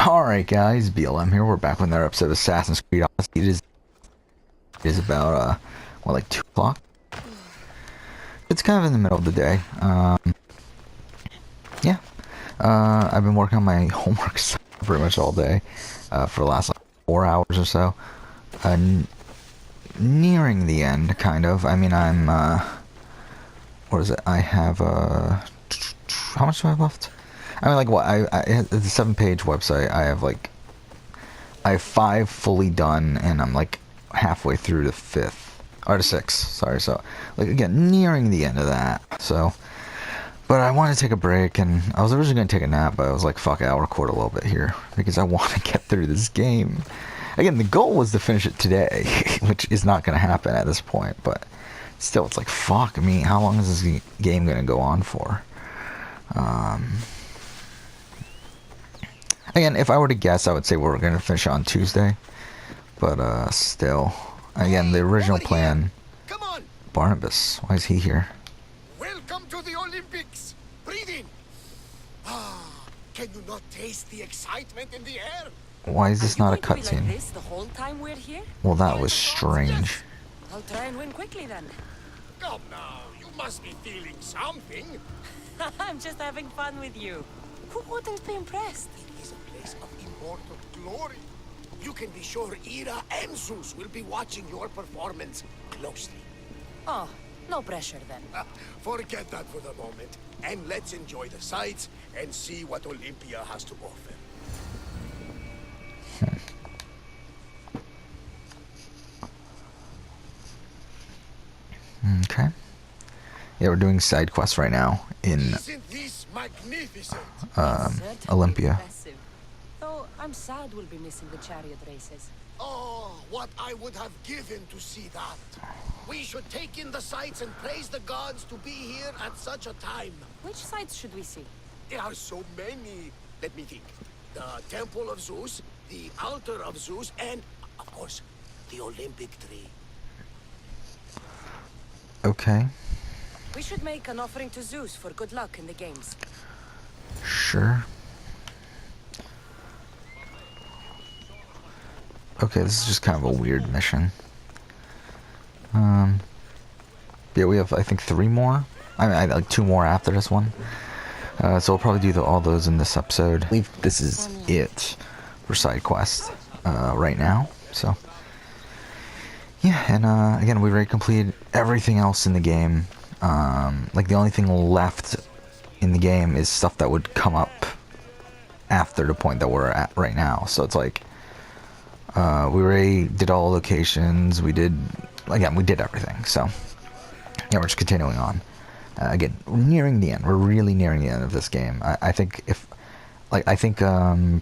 Alright guys, BLM here. We're back with another episode of Assassin's Creed Odyssey. It is about, what, like 2 o'clock? It's kind of in the middle of the day. Yeah. I've been working on my homework pretty much all day, for the last, like, 4 hours or so. Nearing the end, kind of. I mean, I'm, what is it? I have, how much do I have left? I mean, like, what, it's a 7-page website. I have 5 fully done, and I'm, like, halfway through the 5th, or the 6th, sorry, so, like, again, nearing the end of that, so, but I wanted to take a break, and I was originally going to take a nap, but I was like, fuck it, I'll record a little bit here, because I want to get through this game. Again, the goal was to finish it today, which is not going to happen at this point, but still, it's like, fuck me, how long is this game going to go on for? Again, if I were to guess, I would say we're going to finish on Tuesday. But, still. Again, the original plan... Come on! Barnabas, why is he here? Welcome to the Olympics! Breathe in! Ah, can you not taste the excitement in the air? Why is this not a cutscene? Like this the whole time we're here? Well, that was strange. I'll try and win quickly then. Come now, you must be feeling something. I'm just having fun with you. Who wouldn't be impressed? It is a place of immortal glory. You can be sure Ira and Zeus will be watching your performance closely. Oh, no pressure then. Forget that for the moment, and let's enjoy the sights and see what Olympia has to offer. Okay. Yeah, we're doing side quests right now in Isn't this magnificent? Certainly Olympia. impressive. Though I'm sad we'll be missing the chariot races. Oh, what I would have given to see that. We should take in the sights and praise the gods to be here at such a time. Which sites should we see? There are so many. Let me think. The Temple of Zeus, the Altar of Zeus, and, of course, the Olympic tree. Okay. We should make an offering to Zeus for good luck in the games. Sure. Okay, this is just kind of a weird mission. Yeah, we have, I think, 3 more. I mean, like 2 more after this one. So we'll probably do all those in this episode. I believe this is it for side quest right now. So, yeah, and again, we've already completed everything else in the game. Like, the only thing left in the game is stuff that would come up after the point that we're at right now. So it's like, we already did all locations, we did everything, so, yeah, we're just continuing on. Again, we're nearing the end, we're really nearing the end of this game. I think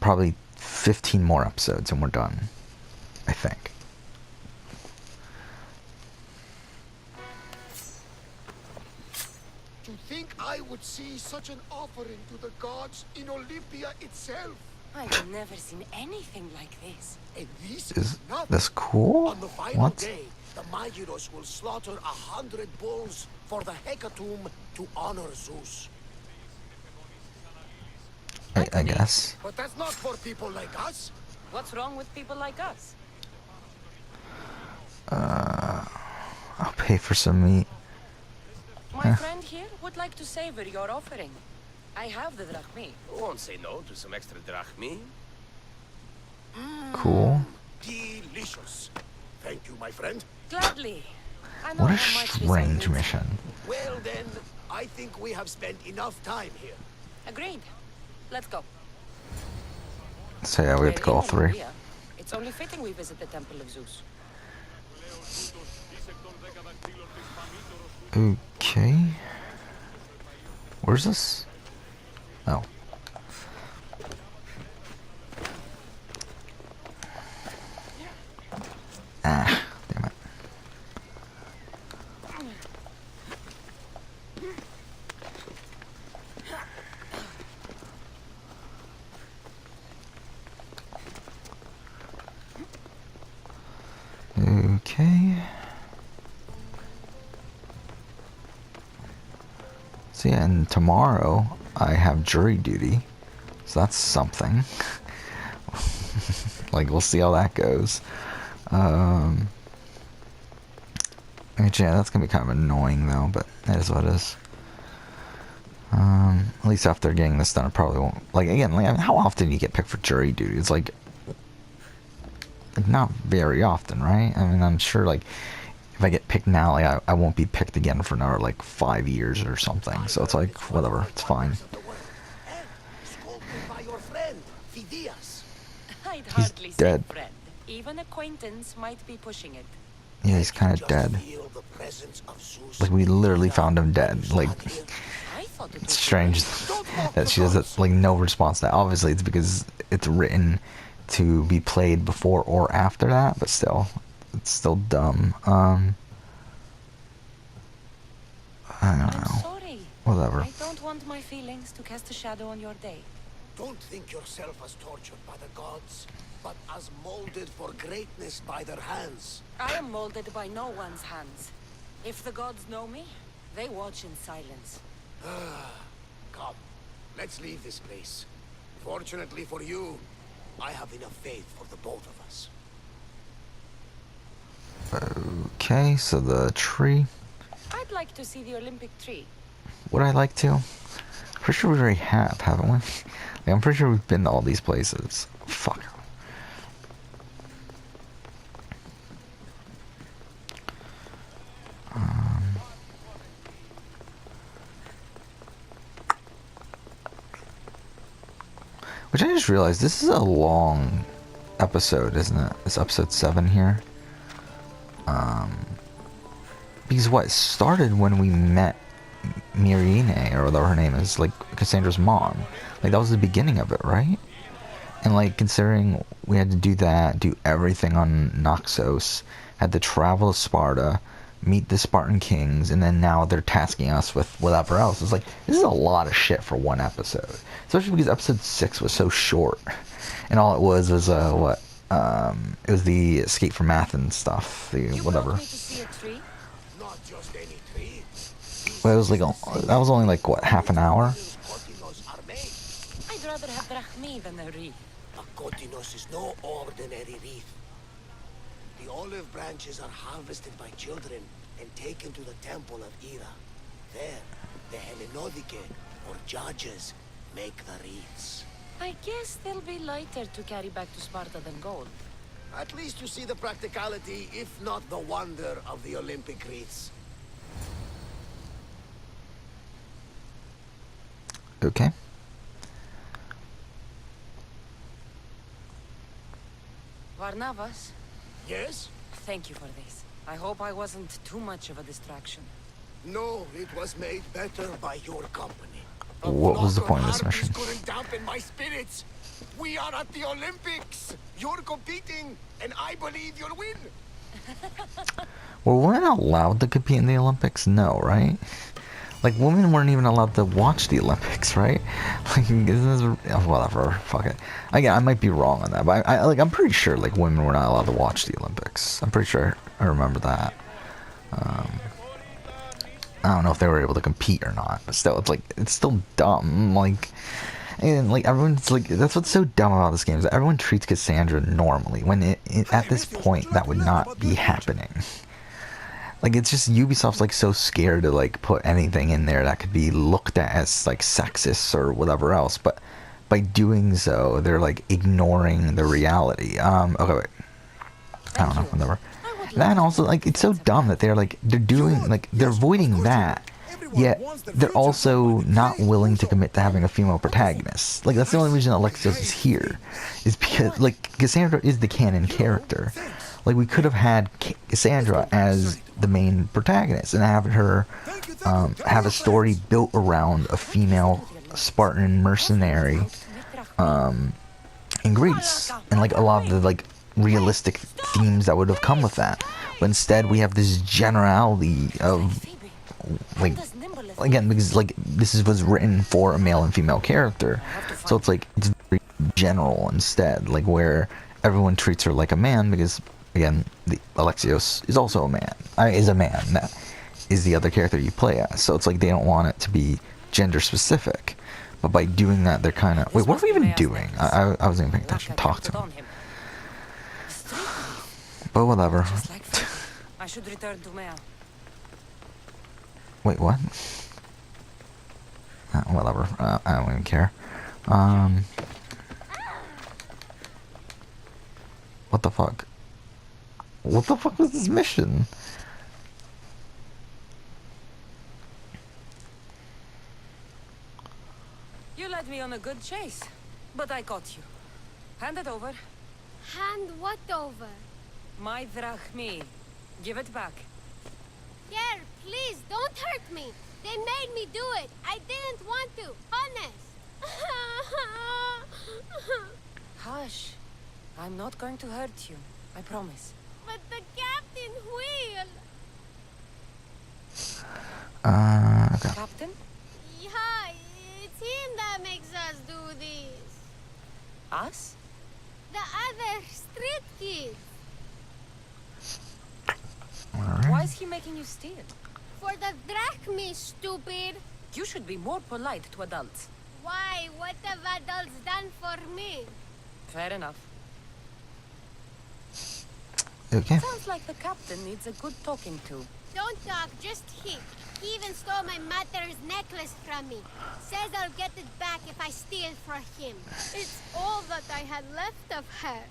probably 15 more episodes and we're done, I think. To think I would see such an offering to the gods in Olympia itself. I've never seen anything like this. And this Is nothing. this cool? On the final What? day, the Magiros will slaughter 100 bulls for the hecatomb to honor Zeus. I guess. But that's not for people like us. What's wrong with people like us? I'll pay for some meat. My friend here would like to savor your offering. I have the drachmi. Won't say no to some extra drachmi. Cool. Delicious. Thank you, my friend. Gladly. I know What a how much this strange means. mission. Well then, I think we have spent enough time here. Agreed. Let's go. So yeah, we have to go all 3. It's only fitting we visit the Temple of Zeus. Okay. Where's this? Oh. Ah, damn it. Okay. So yeah, and tomorrow I have jury duty, so that's something. Like, we'll see how that goes. Yeah, that's gonna be kind of annoying though, but that is what it is. At least after getting this done, I probably won't. Like, again, like, I mean, how often do you get picked for jury duty? It's like not very often, right? I mean, I'm sure, like, if I get picked now, like, I won't be picked again for another, like, 5 years or something. So it's like, whatever, it's fine. I'd He's hardly say dead. friend. Even acquaintance might be pushing it. Yeah, he's kind of dead. Like, we literally found him dead. Like, I thought it it's was strange that she does, like, no response to that. Obviously, it's because it's written to be played before or after that, but still, it's still dumb. I don't I'm know. sorry. Whatever. I don't want my feelings to cast a shadow on your day. Don't think yourself as tortured by the gods, but as molded for greatness by their hands. I am molded by no one's hands. If the gods know me, they watch in silence. Come, let's leave this place. Fortunately for you, I have enough faith for the both of us. Okay, so the tree. I'd like to see the Olympic tree. Would I like to? Pretty sure we already have, haven't we? Like, I'm pretty sure we've been to all these places. Fuck. Which I just realized, this is a long episode, isn't it? It's episode 7 here. Because what, it started when we met Myrine, or whatever her name is, like, Cassandra's mom. Like, that was the beginning of it, right? And, like, considering we had to do that, do everything on Naxos, had to travel to Sparta, meet the Spartan kings, and then now they're tasking us with whatever else. It's like, this is a lot of shit for one episode. Especially because episode 6 was so short. And all it was, what? It was the Escape from Athens stuff, the You whatever. brought me to see a tree? Not just any tree. Well, it was like, that was only like, what, half an hour? I'd rather have drachmi than a wreath. A Kotinos is no ordinary wreath. The olive branches are harvested by children and taken to the temple of Ira. There, the Hellenodike, or judges, make the wreaths. I guess they'll be lighter to carry back to Sparta than gold. At least you see the practicality, if not the wonder, of the Olympic wreaths. Okay. Barnabas, Yes? thank you for this. I hope I wasn't too much of a distraction. No, it was made better by your company. A What was the flock point of this harpies mission? couldn't dampen my spirits. We are at the Olympics. You're competing, and I believe you'll win. Were women allowed to compete in the Olympics? No, right? Like, women weren't even allowed to watch the Olympics, right? Like, isn't this, whatever, fuck it. Again, I might be wrong on that, but I'm pretty sure, like, women were not allowed to watch the Olympics. I'm pretty sure I remember that. I don't know if they were able to compete or not, but still, it's still dumb, like, and, like, everyone's, like, that's what's so dumb about this game, is that everyone treats Cassandra normally, when at this point, that would not be happening. Like, it's just Ubisoft's, like, so scared to, like, put anything in there that could be looked at as, like, sexist or whatever else, but by doing so, they're, like, ignoring the reality. Okay, wait. I don't know, whatever. That also, like, it's so dumb that they're doing, like, they're avoiding that, yet they're also not willing to commit to having a female protagonist. Like, that's the only reason Alexios is here, is because, like, Cassandra is the canon character. Like, we could have had Cassandra as the main protagonist and have her have a story built around a female Spartan mercenary in Greece, and, like, a lot of the, like, realistic themes that would have come with that. But instead, we have this generality of, like, again, because, like, was written for a male and female character, so it's like, it's very general instead, like, where everyone treats her like a man, because, again, the Alexios is also a man, that is the other character you play as, so it's like they don't want it to be gender specific, but by doing that, they're kind of, wait, what are we even doing? I wasn't even paying attention. Talk to him. But whatever. Just like that. I should return to Mea. Wait, what? Whatever. I don't even care. What the fuck? What the fuck was this mission? You led me on a good chase, but I caught you. Hand it over. Hand what over? My drachmi. Give it back. Here, please, don't hurt me. They made me do it. I didn't want to. Honest. Hush. I'm not going to hurt you. I promise. But the captain will. Okay. Captain? Yeah, it's him that makes us do this. Us? The other street kids. Why is he making you steal? For the drachmi, stupid. You should be more polite to adults. Why? What have adults done for me? Fair enough. Okay. Sounds like the captain needs a good talking to. Don't talk, just hit. He even stole my mother's necklace from me. Says I'll get it back if I steal for him. It's all that I had left of her.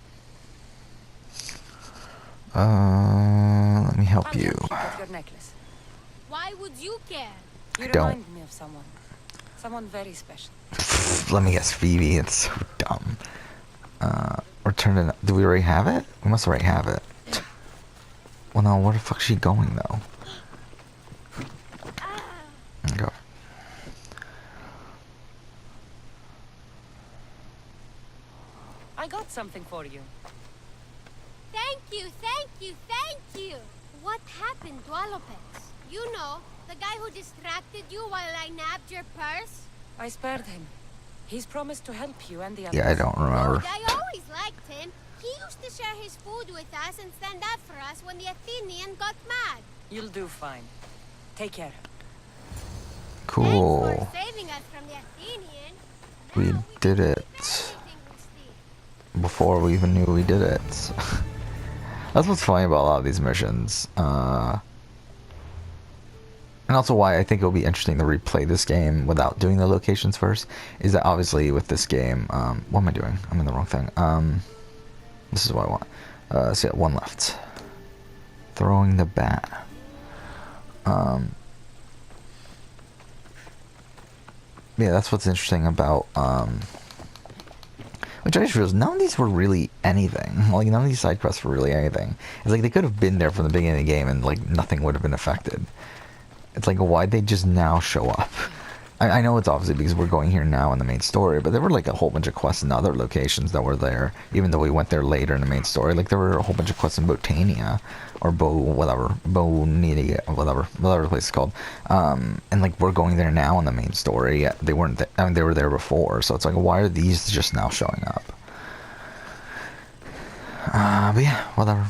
Let me help I'll you. help get your necklace. Why would you care? You Don't. remind me of someone. Someone very special. Let me guess, Phoebe. It's so dumb. Return it. Do we already have it? We must already have it. Well, no. Where the fuck's she going though? Go. I got something for you. Thank you, thank you, thank you. What happened to Alopex? You know, the guy who distracted you while I nabbed your purse? I spared him. He's promised to help you and the others. Yeah, I don't remember. Good, I always liked him. He used to share his food with us and stand up for us when the Athenian got mad. You'll do fine. Take care. Cool. Thanks for saving us from the Athenian. We Now did can it. keep everything we steal. Before we even knew we did it. That's what's funny about a lot of these missions. And also why I think it'll be interesting to replay this game without doing the locations first, is that obviously with this game, what am I doing? I'm in the wrong thing. This is what I want. So yeah, one left. Throwing the bat. Yeah, that's what's interesting about, which I just realized, none of these were really anything. Like, none of these side quests were really anything. It's like they could have been there from the beginning of the game and, like, nothing would have been affected. It's like, why'd they just now show up? I know it's obviously because we're going here now in the main story, but there were, like, a whole bunch of quests in other locations that were there, even though we went there later in the main story. Like, there were a whole bunch of quests in Botania, or Bonita, whatever the place is called. And, like, we're going there now in the main story, yet they weren't I mean, they were there before, so it's like, why are these just now showing up? But yeah, whatever.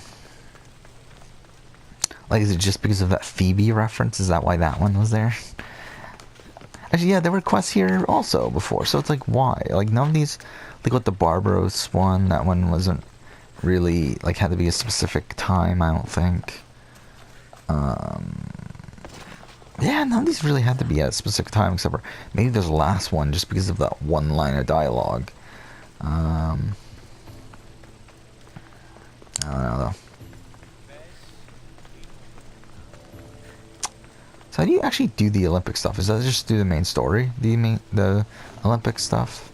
Like, is it just because of that Phoebe reference? Is that why that one was there? Actually, yeah, there were quests here also before, so it's like, why? Like, none of these, like, with the Barbaros one, that one wasn't really, like, had to be a specific time, I don't think. Yeah, none of these really had to be at a specific time, except for maybe there's the last one, just because of that one line of dialogue. I don't know, though. So how do you actually do the Olympic stuff? Is that just do the main story? Do you mean the Olympic stuff?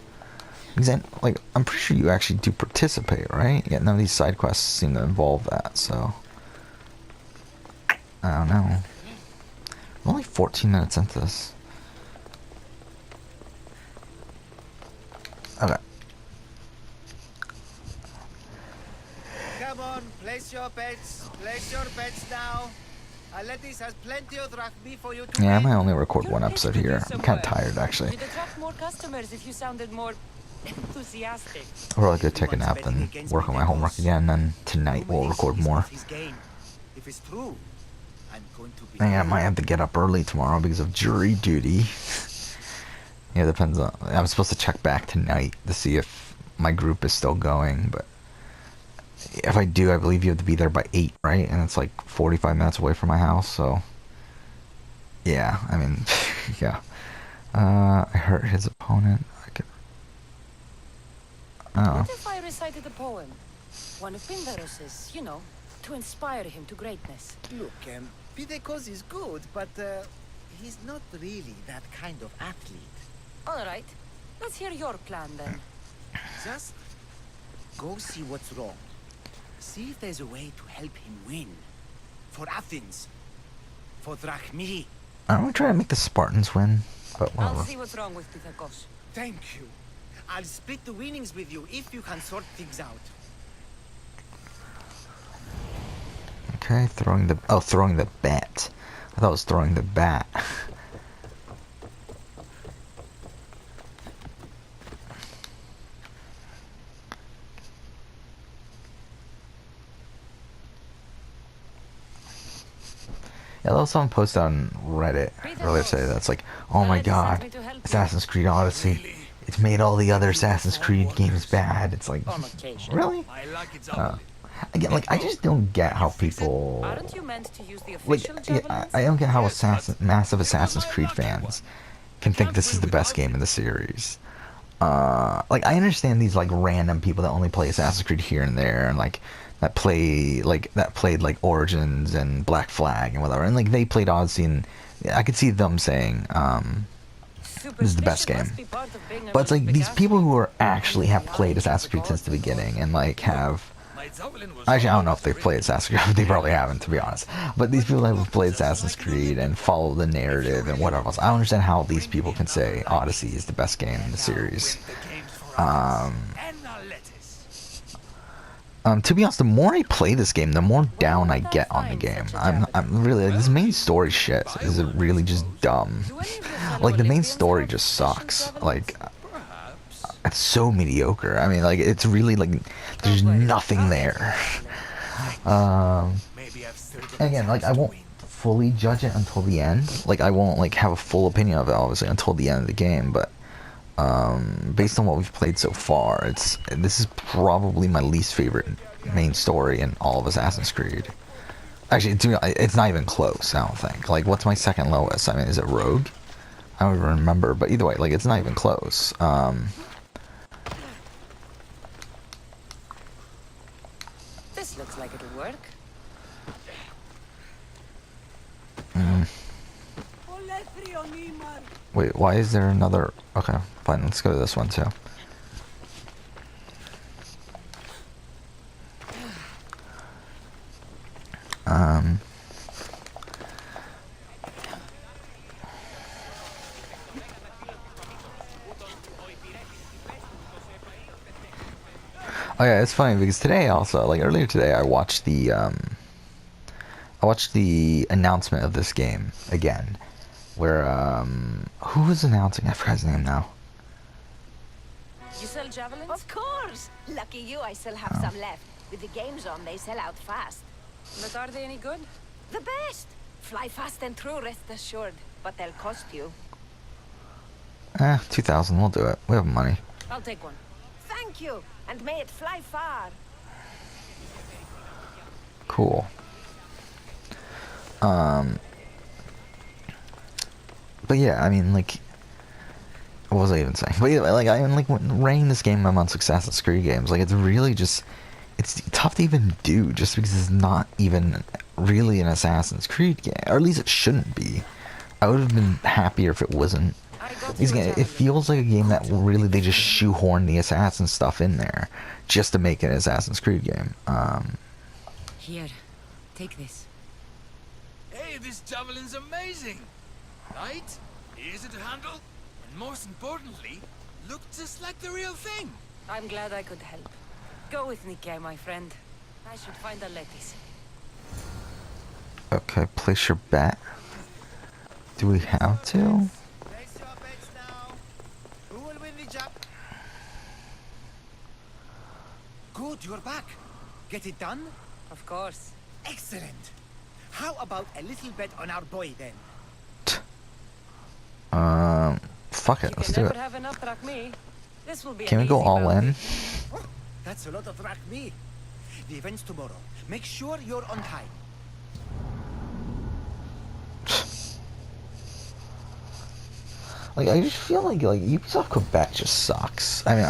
Because I'm pretty sure you actually do participate, right? Yet none of these side quests seem to involve that, so I don't know. I'm only 14 minutes into this. Okay. Come on, place your bets. Place your bets now. Atlantis has plenty of drachmi for you to Yeah, I win. might only record one You're episode paid to here. do some I'm kind of work. tired, actually. You'd attract more customers if you sounded more enthusiastic. I'll probably go take a nap and work on my homework again, and than tonight we'll record more. If it's true, I'm going to be. I might have to get up early tomorrow because of jury duty. Yeah, it depends on. I'm supposed to check back tonight to see if my group is still going, but if I do, I believe you have to be there by 8, right? And it's like 45 minutes away from my house, so yeah, I mean, yeah. I hurt his opponent. I could. Oh. What if I recited a poem? One of Pindaros's, you know, to inspire him to greatness. Look, Pidecos is good, but he's not really that kind of athlete. All right, let's hear your plan then. Just go see what's wrong. See if there's a way to help him win. For Athens. For Drachmi. I don't try to make the Spartans win, but whatever. I'll see what's wrong with Pitakos. Thank you. I'll split the winnings with you if you can sort things out. Okay, throwing the bat. I thought it was throwing the bat. Yeah, there was someone posted on Reddit earlier today that's like, oh my god, Assassin's Creed Odyssey, it's made all the other Assassin's Creed games bad. It's like, really? Again, like, I just don't get how people, Aren't you meant to use the like, official yeah, javelins? I don't get how massive Assassin's Creed fans can think this is the best game in the series. Like, I understand these, like, random people that only play Assassin's Creed here and there, and, like, that played like Origins and Black Flag and whatever, and like they played Odyssey, and I could see them saying this is the best game. But it's like these people who are actually have played Assassin's Creed since the beginning and like have, actually I don't know if they've played Assassin's Creed, they probably haven't, to be honest, but these people that have played Assassin's Creed and follow the narrative and whatever else, I don't understand how these people can say Odyssey is the best game in the series. To be honest, the more I play this game, the more down I get on the game. I'm really, like, this main story shit is really just dumb. Like, the main story just sucks. Like, it's so mediocre. I mean, like, it's really, like, there's nothing there. Again, like, I won't fully judge it until the end. Like, I won't, like, have a full opinion of it, obviously, until the end of the game, but based on what we've played so far, this is probably my least favorite main story in all of Assassin's Creed. Actually, it's not even close, I don't think. Like, what's my second lowest? I mean, is it Rogue? I don't even remember, but either way, like, it's not even close. This looks like it'll work. Wait, why is there another? Okay, fine, let's go to this one too. Oh yeah, it's funny because today also, like earlier today, I watched the announcement of this game again, where who was announcing? I forgot his name now. You sell javelins? Of course! Lucky you, I still have some left. With the games on, they sell out fast. But are they any good? The best! Fly fast and true, rest assured. But they'll cost you. 2,000, we'll do it. We have money. I'll take one. Thank you! And may it fly far! Cool. But yeah, I mean, like, what was I even saying? But yeah, like, I mean, like, when ranking this game amongst Assassin's Creed games, like, it's really just, it's tough to even do, just because it's not even really an Assassin's Creed game, or at least it shouldn't be. I would have been happier if it wasn't. It feels like a game that really, they just shoehorn the Assassin stuff in there, just to make it an Assassin's Creed game. Here, take this. Hey, this javelin's amazing! Light, easy to handle, and most importantly, look just like the real thing! I'm glad I could help. Go with Nikkei, my friend. I should find a lettuce. Okay, place your bet. Do we have to? Place your bets now. Who will win the jump? Good, you're back. Get it done? Of course. Excellent. How about a little bet on our boy then? Fuck it, let's do it. Have enough drachmi. This will be Can we go all in? That's a lot of drachmi. The event's tomorrow. Make sure you're on time. Like, I just feel like Ubisoft Quebec just sucks. I mean,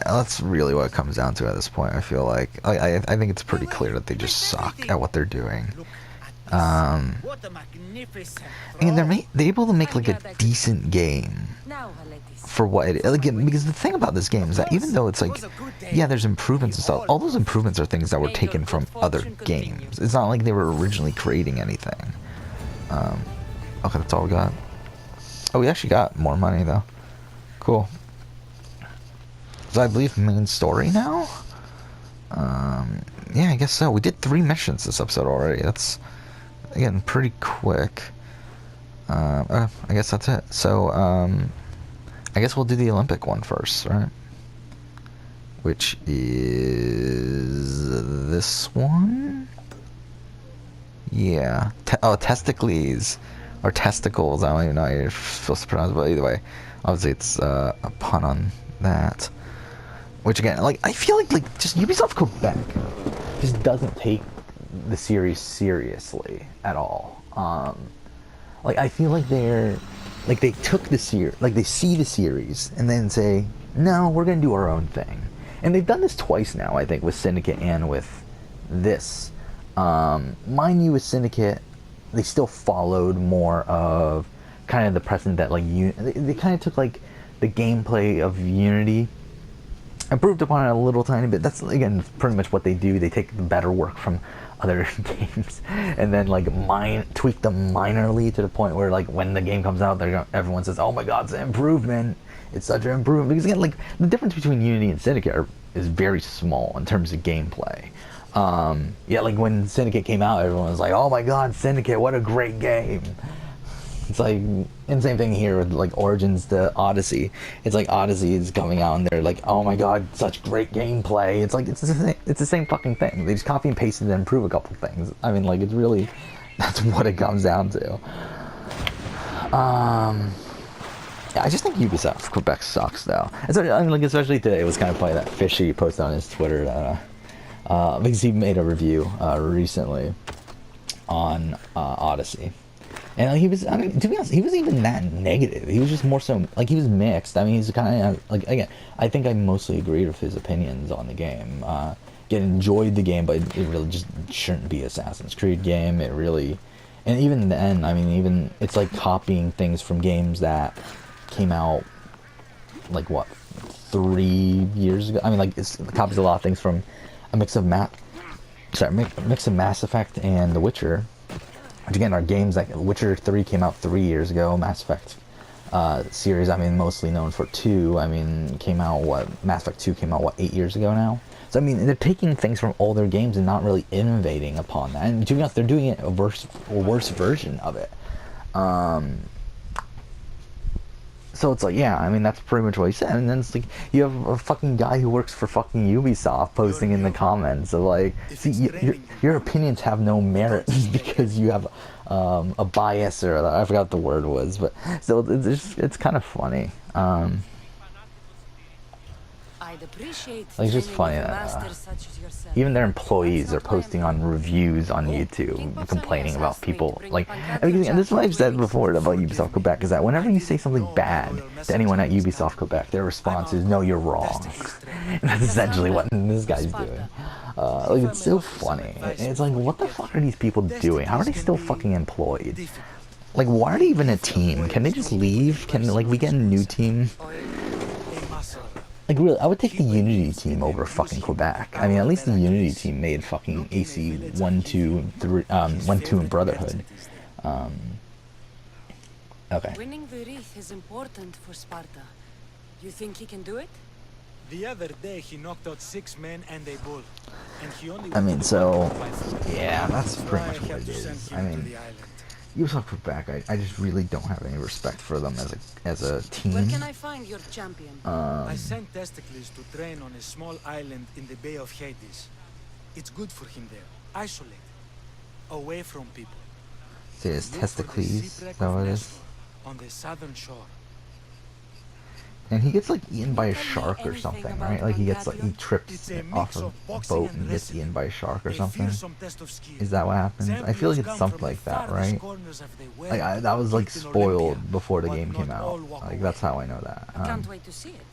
that's really what it comes down to at this point. I feel like I think it's pretty clear that they just suck at what they're doing. What a magnificent And they're able to make like a decent game for what it like, because the thing about this game is that even though it's like, yeah, there's improvements and stuff, all those improvements are things that were taken from other games. It's not like they were originally creating anything. Okay, that's all we got. Oh, we actually got more money though. Cool. So I believe main story now? Yeah, I guess so. We did 3 missions this episode already. That's, again, pretty quick. I guess that's it. So, I guess we'll do the Olympic one first, right? Which is this one? Yeah. Testicles. Or testicles, I don't even know how you're supposed to pronounce it, but either way, obviously it's a pun on that. Which again, like, I feel like just Ubisoft Quebec just doesn't take the series seriously at all. Like, I feel like they're, like, they took the series, like, they see the series and then say, no, we're gonna do our own thing. And they've done this twice now, I think, with Syndicate and with this. Mind you, with Syndicate, they still followed more of kind of the precedent that, like, they kind of took, like, the gameplay of Unity, improved upon it a little tiny bit. That's, again, pretty much what they do. They take the better work from other games and then, like, tweak them minorly to the point where, like, when the game comes out, everyone says, oh my god, it's an improvement. It's such an improvement. Because, again, like, the difference between Unity and Syndicate is very small in terms of gameplay. Yeah, like when Syndicate came out, everyone was like, oh my god, Syndicate, what a great game. It's like, and same thing here with like Origins to Odyssey. It's like Odyssey is coming out and they're like, oh my god, such great gameplay. It's like, it's the same fucking thing. They just copy and paste it and improve a couple things. I mean, like, it's really, that's what it comes down to. Yeah, I just think Ubisoft Quebec sucks though. I mean, like, especially today, it was kind of funny that Fishy posted on his Twitter because he made a review recently on Odyssey, and he was, I mean, to be honest, he wasn't even that negative. He was just more so, like, he was mixed. I mean, he's kind of, like, again, I think I mostly agreed with his opinions on the game. Enjoyed the game, but it really just shouldn't be Assassin's Creed game. It really, and even then, I mean, even, it's like copying things from games that came out, like, what, 3 years ago? I mean, like, it copies a lot of things from a mix of Mass Effect and The Witcher, which again are games like Witcher 3 came out 3 years ago. Mass Effect series, I mean, mostly known for 2. I mean, Mass Effect 2 came out 8 years ago now. So I mean, they're taking things from older games and not really innovating upon that. And to be honest, they're doing it a worse version of it. So it's like, yeah, I mean, that's pretty much what he said. And then it's like, you have a fucking guy who works for fucking Ubisoft posting in the comments of like, see, your opinions have no merit because you have a bias, or I forgot what the word was, but so it's kind of funny. Like, it's just funny that even their employees are posting on reviews on YouTube complaining about people, like, I mean, and this is what I've said before about Ubisoft Quebec, is that whenever you say something bad to anyone at Ubisoft Quebec, their response is, no, you're wrong. And that's essentially what this guy's doing. Like, it's so funny. It's like, what the fuck are these people doing? How are they still fucking employed? Like, why are they even a team? Can they just leave? Can, like, we get a new team? Like, really, I would take the Unity team over fucking Quebec. I mean, at least the Unity team made fucking AC 1, 2, 3, 1, 2, and Brotherhood. Okay. Winning the wreath is important for Sparta. You think he can do it? The other day he knocked out 6 men and a bull. And he only I mean, so, yeah, that's pretty much what it is. I mean, Ubisoft Quebec, I just really don't have any respect for them as a team. Where can I find your champion? I sent Testicles to train on a small island in the Bay of Hades. It's good for him there, isolated, away from people. See, it's Look for the Testicles, is shipwreck that of what it is? Nestor on the southern shore. And he gets like eaten by a Tell me shark or anything something, about right? Like he gets like he Pantheon? trips It's a off mix a of boxing boat and and gets wrestling. eaten by a shark or A something. fearsome test of skill. Is that what happens? I feel like Champions it's come something from the like that, farthest right? corners of the Like world that was to like compete in spoiled Olympia, before the but game came not out. all walk Like away. that's how I know that. I can't wait to see it.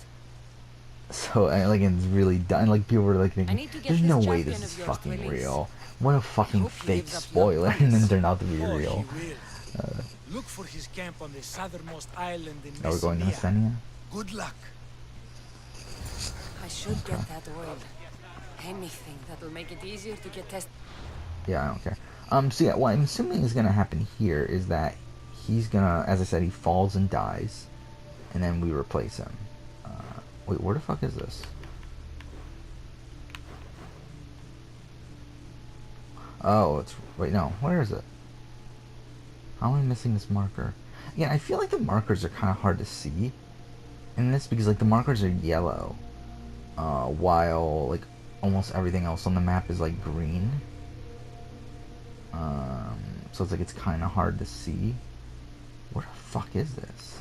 So like it's really done. Like people were like I thinking, need to get "There's this no way champion this of is yours to fucking release. real." What a fucking hope he fake lives up to your spoiler, and then promise. turned out to be Oh, real. he will. Look for his camp on the southernmost island in Now we're going to Messenia. Messenia. Good luck. I should get that oil. Anything that'll make it easier to get tested. Yeah, I don't care. So yeah, what I'm assuming is gonna happen here is that he's gonna, as I said, he falls and dies, and then we replace him. Wait, where the fuck is this? Oh, it's wait, no, where is it? How am I missing this marker? Yeah, I feel like the markers are kind of hard to see in this because like the markers are yellow, while like almost everything else on the map is like green. So it's like it's kind of hard to see. Where the fuck is this?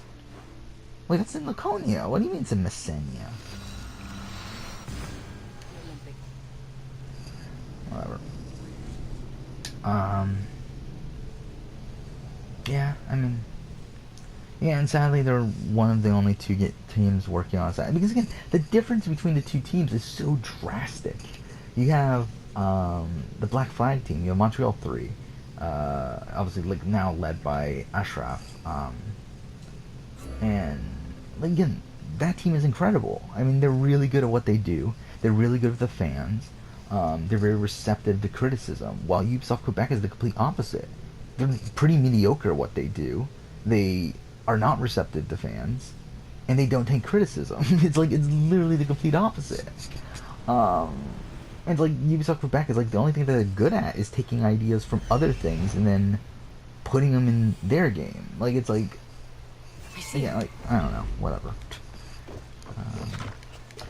Wait, that's in Laconia. What do you mean it's in Messenia? Whatever. Yeah, I mean, yeah, and sadly they're one of the only two teams working on that. Because again, the difference between the two teams is so drastic. You have the Black Flag team. You have Montreal 3, obviously like now led by Ashraf, and like, again, that team is incredible. I mean, they're really good at what they do. They're really good with the fans. They're very receptive to criticism. While Ubisoft Quebec is the complete opposite. They're pretty mediocre at what they do. They are not receptive to fans, and they don't take criticism. It's literally the complete opposite. And like Ubisoft Quebec is like the only thing that they're good at is taking ideas from other things and then putting them in their game. Like it's like, yeah, like I don't know, whatever.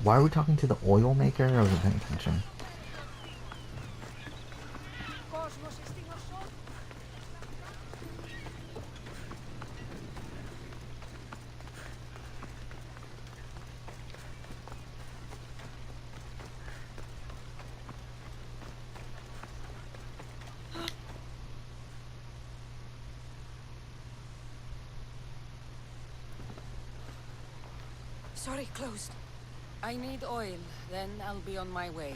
Why are we talking to the oil maker? I wasn't paying attention. Sorry, closed. I need oil, then I'll be on my way.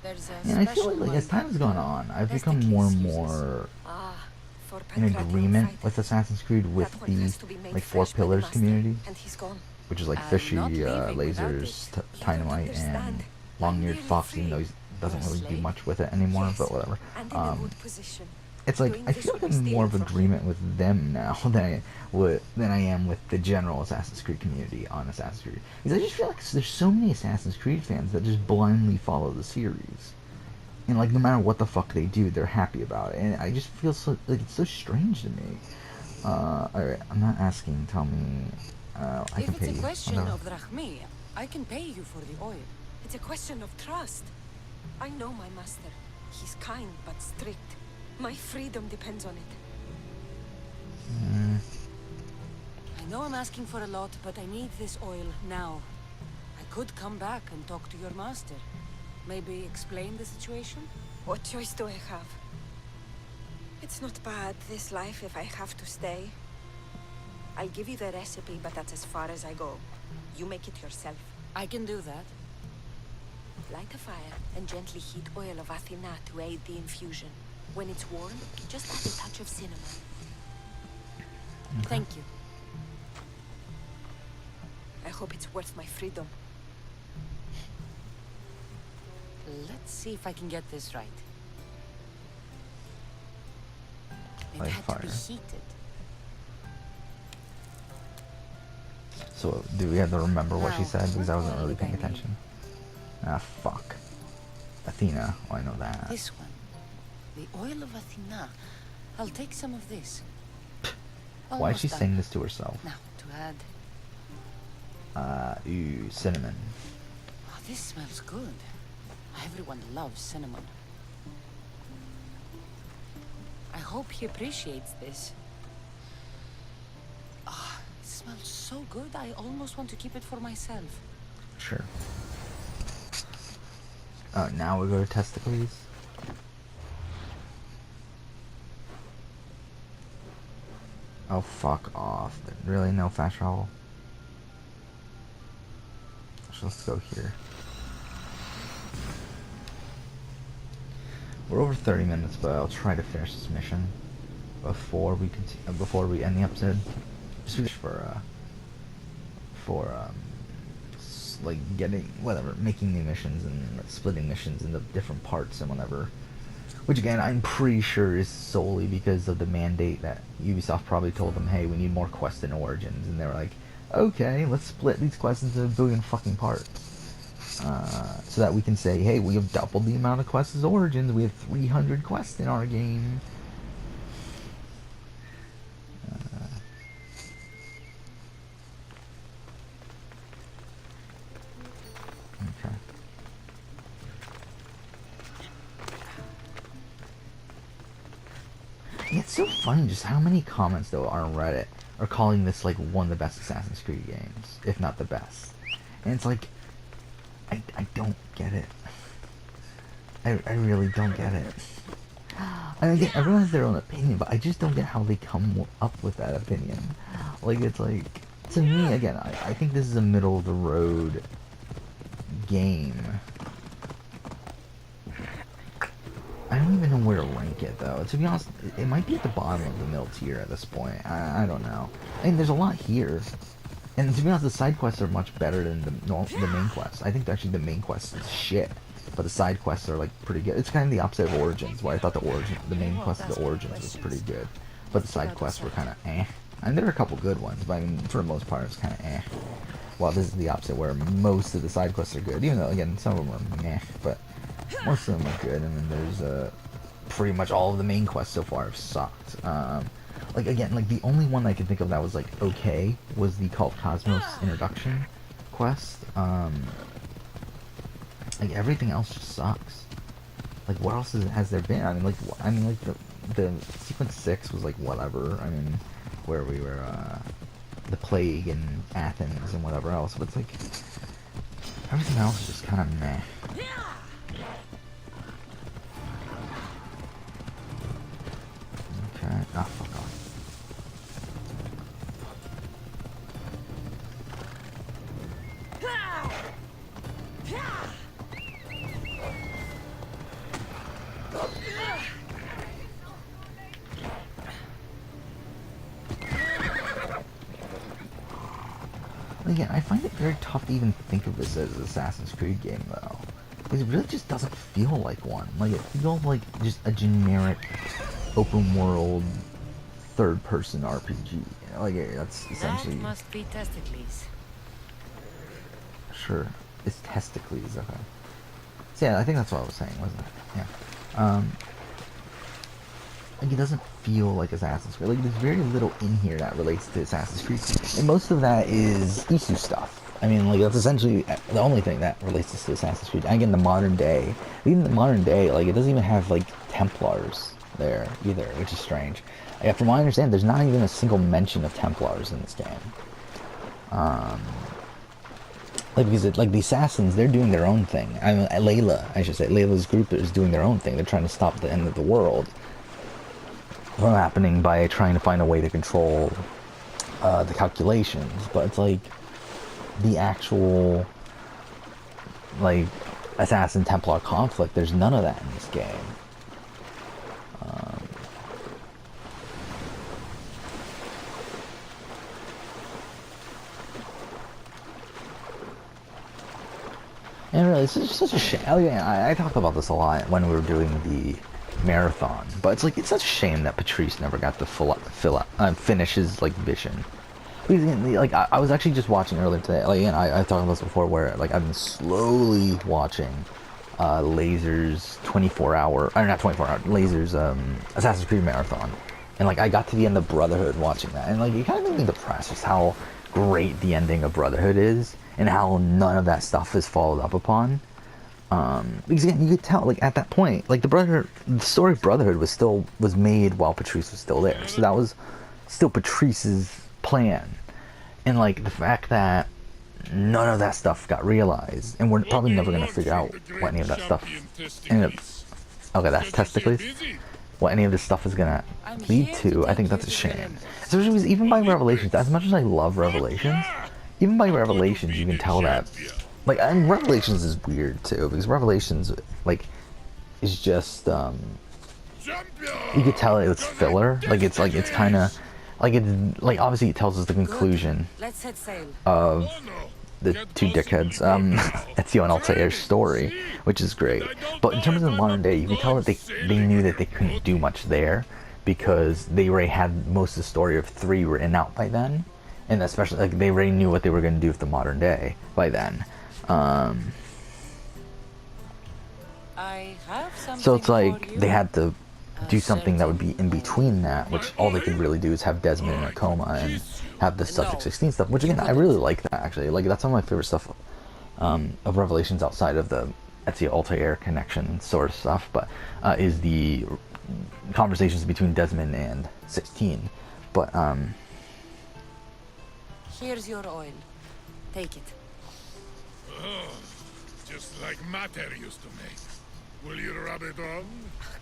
There's a Yeah, I feel special like as one. time has gone on, I've That's become the more case and uses. more For in agreement with Assassin's Creed with That one the has to be made like Four fresh by the Pillars master, community, and he's gone. which is like I'm Fishy, not leaving without Lasers, it. You don't Dynamite, and understand. Long-Eared I'm Fox, nearly even though he doesn't really do much with it anymore, Yes, but whatever. and in a good position. It's like Doing I this feel like would be I'm more of stealing from agreement with them now than I am with the general Assassin's Creed community on Assassin's Creed. Because I just feel like there's so many Assassin's Creed fans that just blindly follow the series, and like no matter what the fuck they do, they're happy about it, and I just feel so like it's so strange to me. Alright, I'm not asking. Tell me. I If can it's pay a you. question Whatever. of drachmi, I can pay you for the oil. It's a question of trust. I know my master. He's kind but strict. My freedom depends on it. I know I'm asking for a lot, but I need this oil now. I could come back and talk to your master. Maybe explain the situation? What choice do I have? It's not bad, this life, if I have to stay. I'll give you the recipe, but that's as far as I go. You make it yourself. I can do that. Light a fire and gently heat oil of Athena to aid the infusion. When it's warm, just add a touch of cinnamon. Thank you. I hope it's worth my freedom. Let's see if I can get this right. It Light had to be fire. heated. So do we have to remember what she Now, said because I what wasn't oil really did I paying need? attention. Ah, fuck. Athena. Oh, I know that. This one. The oil of Athena. I'll take some of this. Why is Almost she done. saying this to herself? Now, to add... Ooh, cinnamon. Oh, this smells good. Everyone loves cinnamon. I hope he appreciates this. Ah, it smells so good, I almost want to keep it for myself. Sure. Oh, now we go to testicles. Oh, fuck off. Really? No fast travel? So let's go here. We're over 30 minutes, but I'll try to finish this mission before we before we end the episode. Just like getting whatever, making new missions and splitting missions into different parts and whatever. Which again, I'm pretty sure is solely because of the mandate that Ubisoft probably told them, hey, we need more quests in Origins, and they were like, okay, let's split these quests into a billion fucking parts. So that we can say, hey, we have doubled the amount of quests as Origins, we have 300 quests in our game. Okay. Yeah, it's so funny just how many comments though on Reddit are calling this like one of the best Assassin's Creed games, if not the best. And it's like, I don't get it. I really don't get it. I mean, everyone has their own opinion, but I just don't get how they come up with that opinion. Like, it's like, to me, again, I think this is a middle-of-the-road game. I don't even know where to rank it, though. To be honest, it might be at the bottom of the middle tier at this point. I don't know. I mean, there's a lot here. And to be honest, the side quests are much better than the main quests. I think actually the main quest is shit, but the side quests are like pretty good. It's kind of the opposite of Origins, where I thought the main quest of the Origins was pretty good, but the side quests were kind of eh. And there are a couple good ones, but I mean, for the most part, it's kind of eh. Well, this is the opposite, where most of the side quests are good, even though again some of them are meh, but most of them are good. And then there's pretty much all of the main quests so far have sucked. Like, again, like, the only one I can think of that was, like, okay was the Cult of Cosmos introduction quest. Like, everything else just sucks. Like, what else has there been? I mean, like, the Sequence 6 was, like, whatever. I mean, where we were, the Plague and Athens and whatever else. But it's, like, everything else is just kind of meh. Okay. Ah, fuck off. Again, I find it very tough to even think of this as an Assassin's Creed game, though. Because it really just doesn't feel like one. Like, it feels like just a generic open-world, third-person RPG. Like, that's essentially... That must be Testicles. Sure. It's Testicles, okay. So yeah, I think that's what I was saying, wasn't it? Yeah. Like, it doesn't feel like Assassin's Creed. Like, there's very little in here that relates to Assassin's Creed. And most of that is Isu stuff. I mean, like, that's essentially the only thing that relates to Assassin's Creed. And again, the modern day. Even the modern day, like, it doesn't even have, like, Templars there, either, which is strange. Like, from what I understand, there's not even a single mention of Templars in this game. Like, because, like, the Assassins, they're doing their own thing. I mean, Layla's group is doing their own thing. They're trying to stop the end of the world from happening by trying to find a way to control the calculations, but it's like the actual like Assassin Templar conflict, there's none of that in this game. And really, it's just such a shame. I talked about this a lot when we were doing the marathon, but it's like, it's such a shame that Patrice never got to finish his like vision. Because, like, I was actually just watching earlier today, like, and I talked about this before, where like I've been slowly watching Laser's 24-hour, or not 24-hour, Laser's Assassin's Creed marathon, and like I got to the end of Brotherhood watching that, and like it kind of made me depressed just how great the ending of Brotherhood is, and how none of that stuff is followed up upon. Because again, you could tell, like, at that point, like, the story of Brotherhood was made while Patrice was still there, so that was still Patrice's plan. And like the fact that none of that stuff got realized, and we're probably never gonna figure out what any of that stuff ended up. Okay, that's testicles. What any of this stuff is gonna lead to, I think that's a shame. Especially because even by Revelations, as much as I love Revelations, even by Revelations you can tell that, like, and Revelations is weird too, because Revelations, like, is just, you could tell it's filler, like, it's kind of, like, it's, like, obviously it tells us the conclusion of the two dickheads, Ezio and Altair's story, which is great. But in terms of the modern day, you can tell that they knew that they couldn't do much there, because they already had most of the story of 3 written out by then, and especially, like, they already knew what they were going to do with the modern day by then. So it's like they had to do something that would be in between that, which all they could really do is have Desmond in a coma and have the Subject 16 stuff, which again, I really like that actually. Like, that's some of my favorite stuff of Revelations outside of the Ezio Altair connection sort of stuff, but is the conversations between Desmond and 16. But here's your oil. Take it. Oh, just like Mater used to make. Will you rub it on?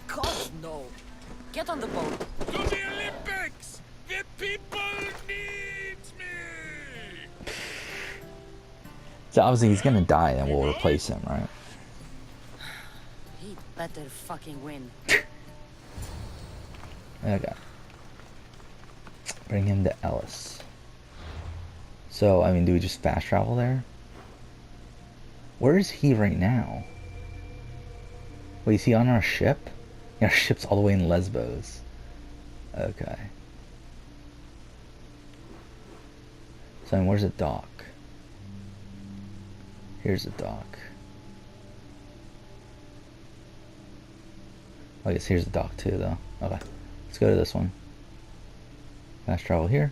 God, no. Get on the boat. To the Olympics! The people need me! so obviously he's gonna die, and we'll replace him, right? He'd better fucking win. Okay. Bring him to Ellis. So, I mean, do we just fast travel there? Where is he right now? Wait, is he on our ship? Yeah, our ship's all the way in Lesbos. Okay. So, where's the dock? Here's the dock. I guess here's the dock too, though. Okay. Let's go to this one. Fast travel here.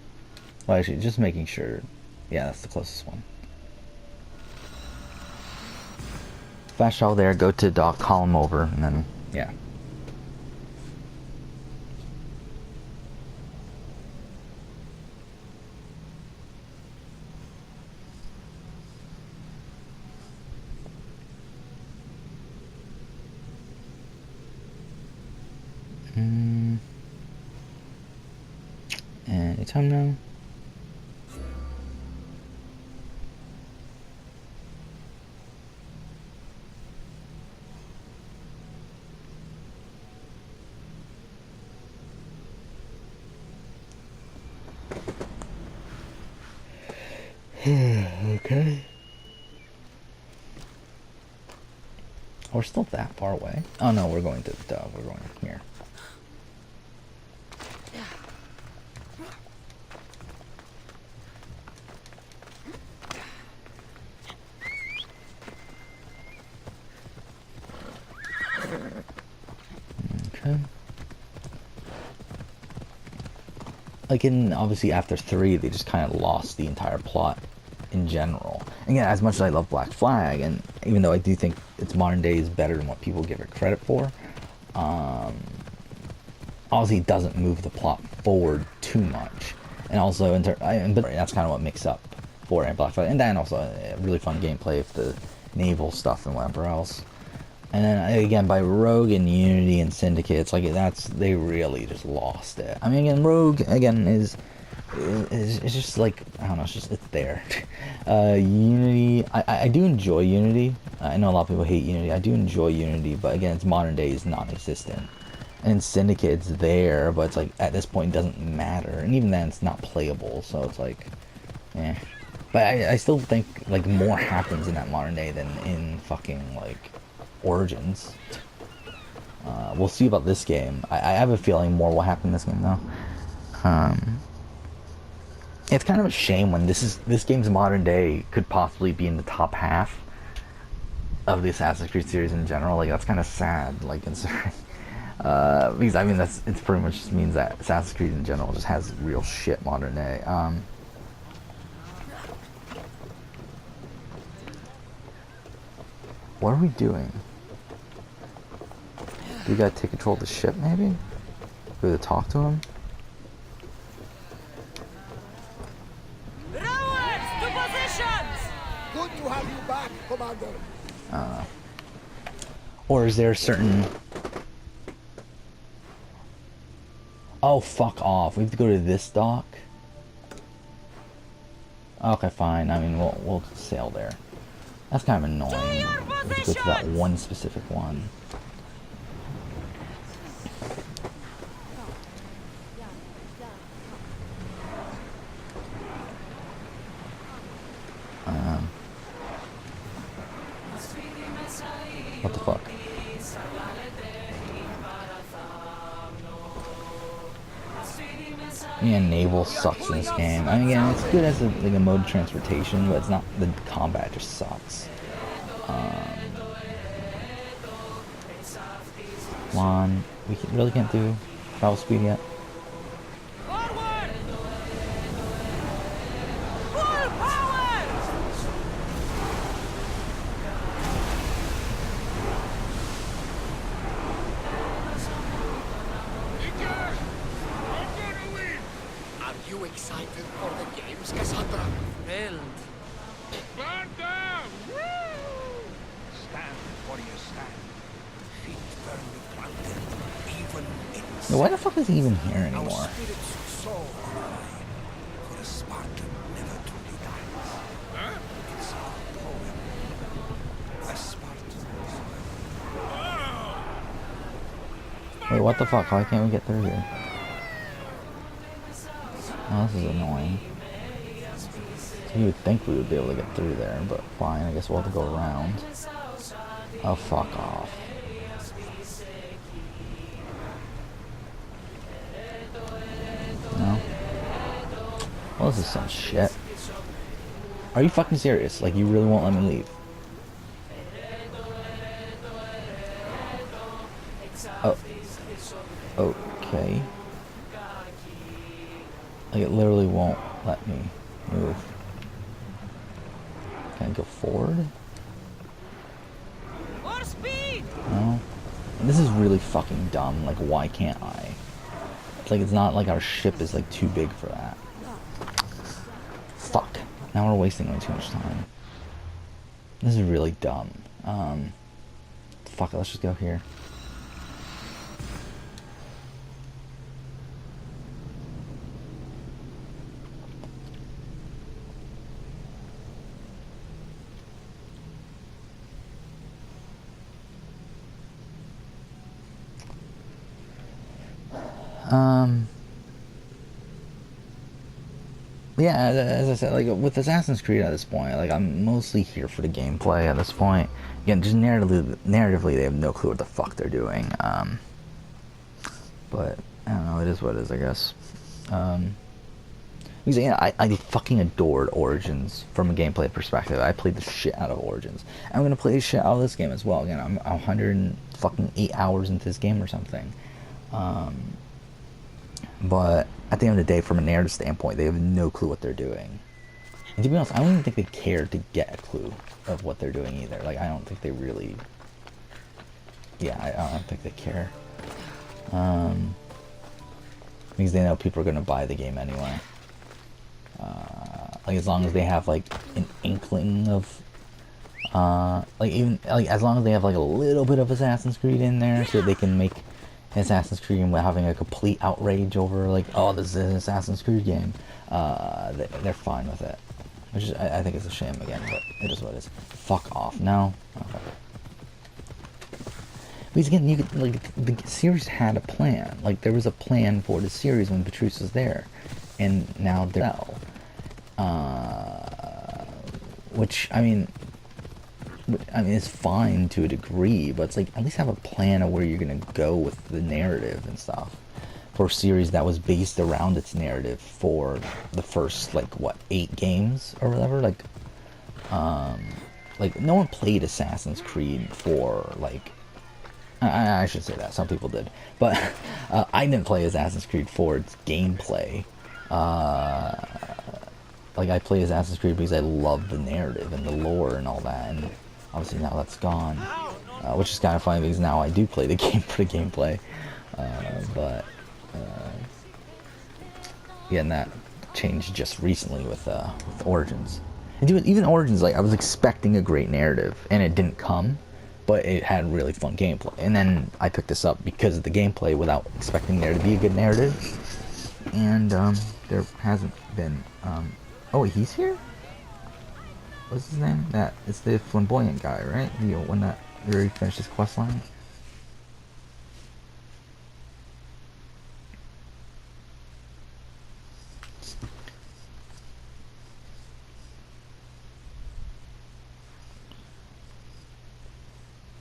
Well, actually, just making sure. Yeah, that's the closest one. Fast travel there, go to dock, call him over, and then, yeah. And it's time now. Okay. We're still that far away. Oh no, we're going to we're going here. Okay. Like, in obviously after 3, they just kind of lost the entire plot in general. Again, as much as I love Black Flag, and even though I do think its modern day is better than what people give it credit for, obviously it doesn't move the plot forward too much. And also, but that's kind of what makes up for Black Flag. And then also a really fun gameplay of the naval stuff and whatever else. And then again, by Rogue and Unity and Syndicate, it's like they really just lost it. I mean, again, Rogue again is just like, I don't know, it's there. Unity, I do enjoy Unity. I know a lot of people hate Unity. I do enjoy Unity, but again, its modern day is non-existent. And Syndicate, it's there, but it's like at this point it doesn't matter, and even then it's not playable. So it's like, eh. But I still think like more happens in that modern day than in fucking like Origins. We'll see about this game. I have a feeling more will happen in this game though. It's kind of a shame when this game's modern day could possibly be in the top half of the Assassin's Creed series in general. Like, that's kind of sad, like, considering because I mean it pretty much just means that Assassin's Creed in general just has real shit modern day. What are we doing? Do we gotta take control of the ship, maybe? Do we have to talk to him? to have you back, Commander. Or is there a certain... Oh, fuck off. We have to go to this dock? Okay, fine. I mean, we'll sail there. That's kind of annoying. We have to go to that one specific one. What the fuck? Yeah, naval sucks in this game. I mean, again, it's good as like a mode of transportation, but it's not. The combat just sucks. Come on, we really can't do travel speed yet. Excited for the games, Cassandra? Thrilled. Stand down! Stand for your stand. Feet firmly planted, even in Yeah, why the fuck is he even here our anymore? spirits so high. For a Spartan never truly dies. Huh? It's a poem. A Spartan. Wait, what the fuck? Why can't we get through here? Oh, this is annoying. So you would think we would be able to get through there, but fine, I guess we'll have to go around. Oh, fuck off. No? Well, this is some shit. Are you fucking serious? Like, you really won't let me leave? Oh. Okay. Like, it literally won't let me move. Can I go forward? More speed! No. And this is really fucking dumb. Like, why can't I? It's like, it's not like our ship is, like, too big for that. Fuck. Now we're wasting way too much time. This is really dumb. Fuck it, let's just go here. Yeah, as I said, like, with Assassin's Creed at this point, like, I'm mostly here for the gameplay at this point. Again, just narratively, they have no clue what the fuck they're doing. But, I don't know, it is what it is, I guess. Because, yeah, I fucking adored Origins from a gameplay perspective. I played the shit out of Origins. I'm gonna play the shit out of this game as well. Again, I'm 108 hours into this game or something. But at the end of the day, from a narrative standpoint, they have no clue what they're doing. And to be honest, I don't even think they care to get a clue of what they're doing either. Like, I don't think they really... Yeah, I don't think they care. Because they know people are going to buy the game anyway. Like, as long as they have, like, an inkling of... like, even... Like, as long as they have, like, a little bit of Assassin's Creed in there, so they can make... Assassin's Creed and having a complete outrage over, like, oh, this is an Assassin's Creed game, they're fine with it. Which is, I think it's a shame again, but it is what it is. Fuck off. No? Okay. Because again, you could, like, the series had a plan. Like, there was a plan for the series when Patrice was there. And now they're which, I mean, it's fine to a degree, but it's like, at least have a plan of where you're gonna go with the narrative and stuff. For a series that was based around its narrative for the first, like, what, 8 games or whatever? Like, no one played Assassin's Creed for, like, I should say that, some people did. But, I didn't play Assassin's Creed for its gameplay. Like, I play Assassin's Creed because I love the narrative and the lore and all that, and obviously now that's gone, which is kind of funny because now I do play the game for the gameplay, but yeah, and that changed just recently with Origins. And even Origins, like I was expecting a great narrative, and it didn't come, but it had really fun gameplay. And then I picked this up because of the gameplay without expecting there to be a good narrative. And there hasn't been. Oh, he's here. What's his name? That it's the flamboyant guy, right? The one that already finished his quest line.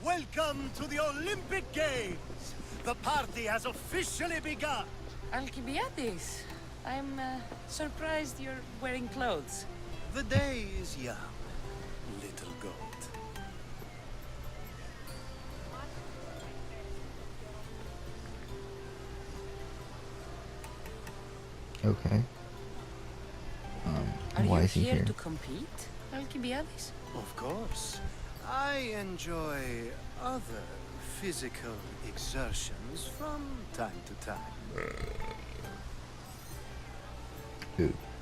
Welcome to the Olympic Games! The party has officially begun! Alcibiades, I'm surprised you're wearing clothes. The day is young, little goat. Okay. Are Why you is he here here? to compete, Alcibiades? Of course. I enjoy other physical exertions from time to time.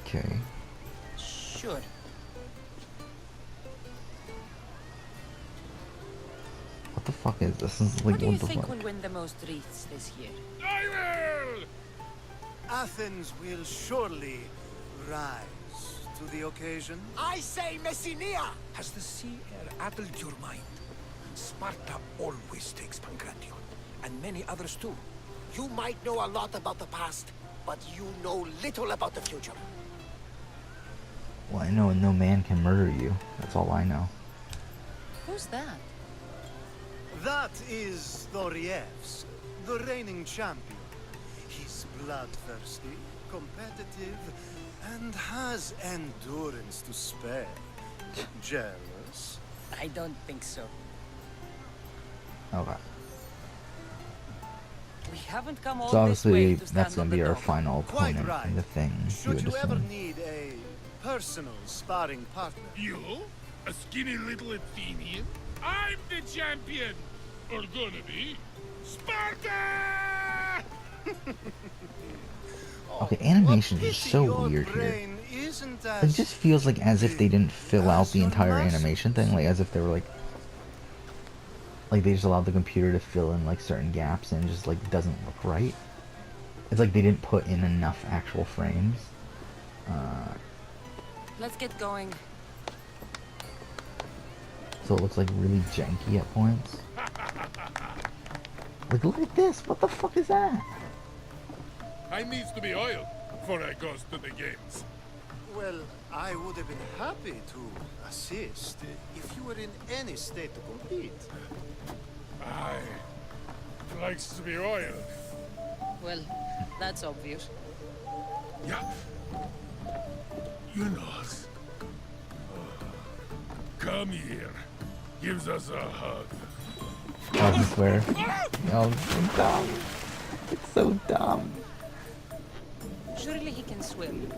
Okay. Sure. What the fuck is this? This is like Who do you what the think fuck? will win the most wreaths this year? I will! Athens will surely rise to the occasion. I say Messinia! Has the sea air addled your mind? Sparta always takes Pancration, and many others too. You might know a lot about the past, but you know little about the future. Well, I know no man can murder you. That's all I know. Who's that? That is Thorievs, the reigning champion. He's bloodthirsty, competitive, and has endurance to spare. Jealous? I don't think so. Okay. We haven't come all So this way obviously to stand that's gonna be our underdog. final Quite opponent right. in the thing. Should you you would ever assume. need a personal sparring partner? You? A skinny little Athenian? I'm the champion! Or gonna be. Sparta! Okay, animations are Pity so your weird here. brain isn't It as just feels like as if they didn't fill out as the your entire muscles. animation thing, like as if they were like they just allowed the computer to fill in like certain gaps and it just like doesn't look right. It's like they didn't put in enough actual frames. Let's get going. So it looks like really janky at points. Like look at this, what the fuck is that? I needs to be oiled before I goes to the games. Well, I would have been happy to assist if you were in any state to compete. I likes to be oiled. Well, that's obvious. Yeah. You know. Come here. Gives us a hug. Oh, I swear. Oh, it's so dumb. It's so dumb. Surely he can swim.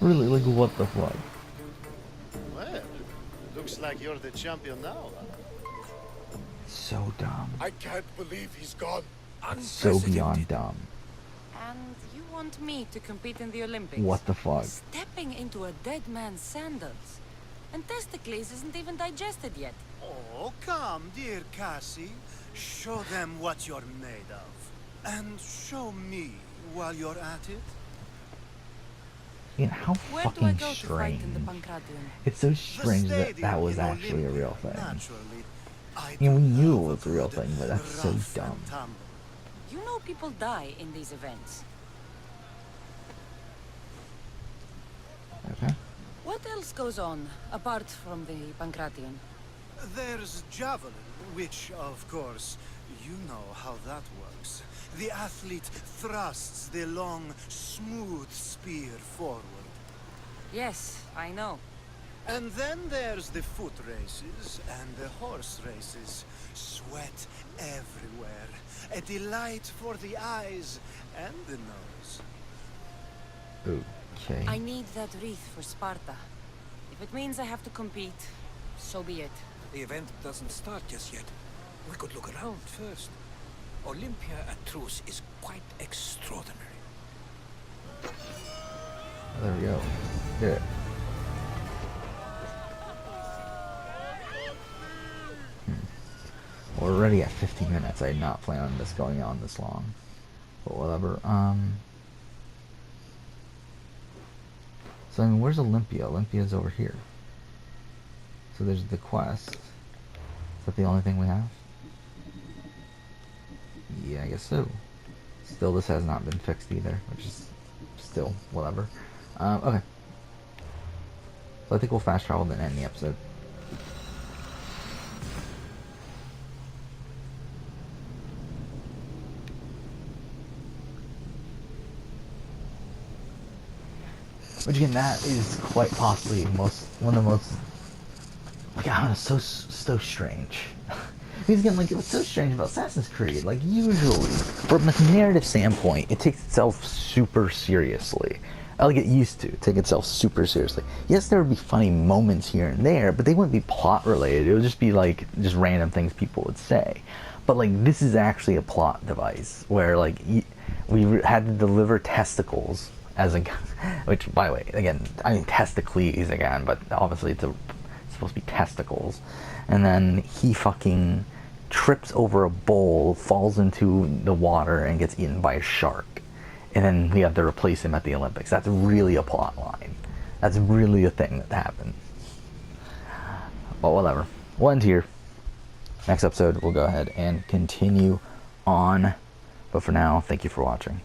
Really, like what the fuck? Well, looks like you're the champion now. So dumb. I can't believe he's gone. So beyond dumb. And you want me to compete in the Olympics? What the fuck? Stepping into a dead man's sandals. And Testicles isn't even digested yet. Oh, come, dear Cassie. Show them what you're made of. And show me while you're at it. Yeah, how Where do I fucking go to fight strange. in the Pancration? It's so strange that that was in actually a Olympia, real thing. Naturally, I You know, we do knew it love was a real good thing, but that's so rough and dumb. tumble. You know people die in these events. Okay. What else goes on, apart from the Pancration? There's javelin, which, of course, you know how that works. The athlete thrusts the long, smooth spear forward. Yes, I know. And then there's the foot races and the horse races. Sweat everywhere. A delight for the eyes and the nose. Okay. I need that wreath for Sparta. If it means I have to compete, so be it. The event doesn't start just yet. We could look around first. Olympia at truce is quite extraordinary. There we go. Did it. We're already at 50 minutes. I did not plan on this going on this long. But whatever. So, I mean, where's Olympia? Olympia's over here. So there's the quest. Is that the only thing we have? Yeah, I guess so. Still, this has not been fixed either, which is still whatever. Okay. So I think we'll fast travel and end the episode. Which again, that is quite possibly one of the most, like, I don't know, so strange. Because again, like, what's so strange about Assassin's Creed, like, usually, from a narrative standpoint, it takes itself super seriously. I'll get used to take itself super seriously. Yes, there would be funny moments here and there, but they wouldn't be plot related. It would just be like just random things people would say. But like, this is actually a plot device where like we had to deliver testicles as a, which by the way, again, I mean testicles again, but obviously it's supposed to be testicles, and then he fucking trips over a bowl, falls into the water, and gets eaten by a shark. And then we have to replace him at the Olympics. That's really a plot line. That's really a thing that happened. But whatever. We'll end here. Next episode, we'll go ahead and continue on. But for now, thank you for watching.